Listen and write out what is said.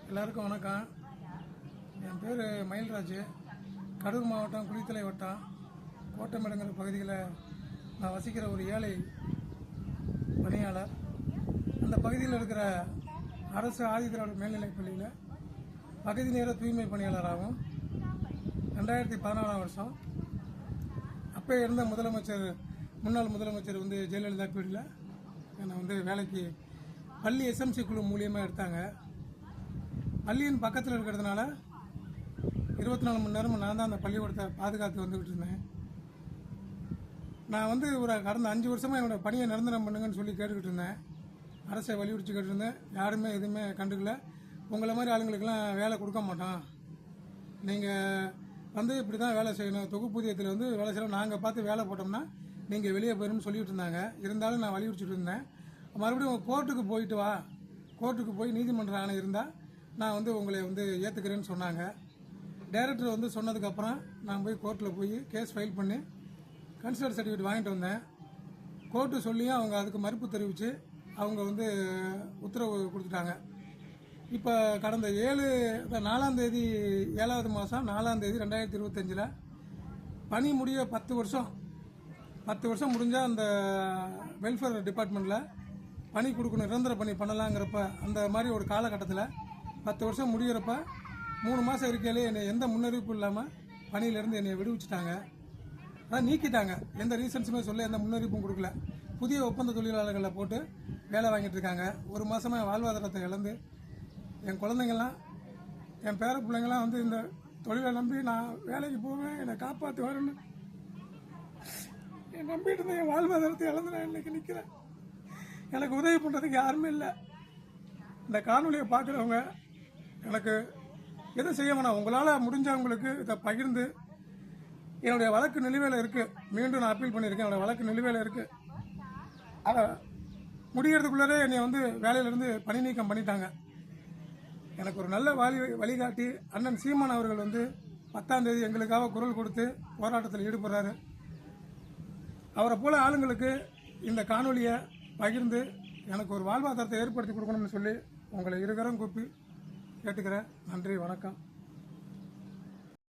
எல்லாருக்கும் வணக்கம். என் பேர் மயில்ராஜ். கடலூர் மாவட்டம் குளித்தலை வட்டம் கோட்டமேடுங்கிற பகுதியில் நான் வசிக்கிற ஒரு ஏழை பணியாளர். அந்த பகுதியில் இருக்கிற அரசு ஆதிதிராவிடர் மேல்நிலைப் பள்ளியில் பகுதி நேர தூய்மை பணியாளராகவும் 2014ஆம் வருஷம் அப்போ இருந்த முன்னாள் முதலமைச்சர் ஜெயலலிதா பீரியடில் என்னை வேலைக்கு பள்ளி எஸ்எம்சி குழு மூலியமாக எடுத்தாங்க. பள்ளியின் பக்கத்தில் இருக்கிறதுனால 24 மணி நேரமும் நான் தான் அந்த பள்ளிக்கூடத்தை பாதுகாத்து வந்துக்கிட்டு இருந்தேன். நான் ஒரு கடந்த 5 வருஷமாக என்னோட பணியை நிரந்தரம் பண்ணுங்கன்னு சொல்லி கேட்டுக்கிட்டு இருந்தேன். அரசை வலியுறுத்தி கேட்டுருந்தேன். யாருமே எதுவுமே கண்டுக்கல. உங்களை மாதிரி ஆளுங்களுக்கெல்லாம் வேலை கொடுக்க மாட்டோம், நீங்கள் இப்படி தான் வேலை செய்யணும், தொகுப்பூதியத்தில் வேலை செய்யணும், நாங்கள் பார்த்து வேலை போட்டோம்னா நீங்கள் வெளியே போயிடும்னு சொல்லிட்டு இருந்தாங்க. இருந்தாலும் நான் வலியுறுத்திட்டு இருந்தேன். மறுபடியும் கோர்ட்டுக்கு போயிட்டு வா, கோர்ட்டுக்கு போய் நீதிமன்ற ஆணை இருந்தால் நான் உங்களை ஏற்றுக்கிறேன்னு சொன்னாங்க. டைரக்டர் சொன்னதுக்கப்புறம் நான் போய் கோர்ட்டில் போய் கேஸ் ஃபைல் பண்ணி கன்சிடர் சர்டிஃபிகேட் வாங்கிட்டு வந்தேன். கோர்ட்டு சொல்லியும் அவங்க அதுக்கு மறுப்பு தெரிவித்து அவங்க உத்தரவு கொடுத்துட்டாங்க. இப்போ கடந்த 4ஆம் தேதி 7வது மாதம் 4ஆம் தேதி 2025 பணி முடிய 10 வருஷம் முடிஞ்சால் அந்த வெல்ஃபேர் டிபார்ட்மெண்ட்டில் பணி கொடுக்கணும், நிரந்தர பணி பண்ணலாங்கிறப்ப அந்த மாதிரி ஒரு காலகட்டத்தில் 10 வருஷம் முடிகிறப்ப 3 மாதம் இருக்கையிலே என்னை எந்த முன்னறிவிப்பும் இல்லாமல் பணியிலேருந்து என்னை விடுவிச்சிட்டாங்க. அதான் நீக்கிட்டாங்க. எந்த ரீசன்ஸுமே சொல்ல, எந்த முன்னறிவிப்பும் கொடுக்கல. புதிய ஒப்பந்த தொழிலாளர்களை போட்டு வேலை வாங்கிட்டு இருக்காங்க. 1 மாதமாக வாழ்வாதாரத்தை இழந்து என் குழந்தைங்கள்லாம், என் பேர பிள்ளைங்கள்லாம் இந்த தொழிலை நம்பி நான் வேலைக்கு போவேன், என்னை காப்பாற்றி வரணும், என் நம்பிட்டு இருந்த என் வாழ்வாதாரத்தை இழந்து நான் இன்னைக்கு நிற்கிறேன். எனக்கு உதவி பண்ணுறதுக்கு யாருமே இல்லை. இந்த காணொலியை பார்க்குறவங்க எனக்கு எதுவும் செய்ய வேணாம். உங்களால் முடிஞ்சவங்களுக்கு இதை பகிர்ந்து, என்னுடைய வழக்கு நிலுவையில் இருக்குது, மீண்டும் நான் அப்பீல் பண்ணியிருக்கேன், என்னோடய வழக்கு நிலுவையில் இருக்குது. அதை முடிகிறதுக்குள்ளே என்னை வேலையிலேருந்து பணி நீக்கம் பண்ணிட்டாங்க. எனக்கு ஒரு நல்ல வழிகாட்டி அண்ணன் சீமான் அவர்கள் 10ஆம் தேதி எங்களுக்காக குரல் கொடுத்து போராட்டத்தில் ஈடுபடுறாரு. அவரை போல ஆளுங்களுக்கு இந்த காணொலியை பகிர்ந்து எனக்கு ஒரு வாழ்வாதாரத்தை ஏற்படுத்தி கொடுக்கணும்னு சொல்லி உங்களை இருகரம் கூப்பி கேட்டுக்கிறேன். நன்றி, வணக்கம்.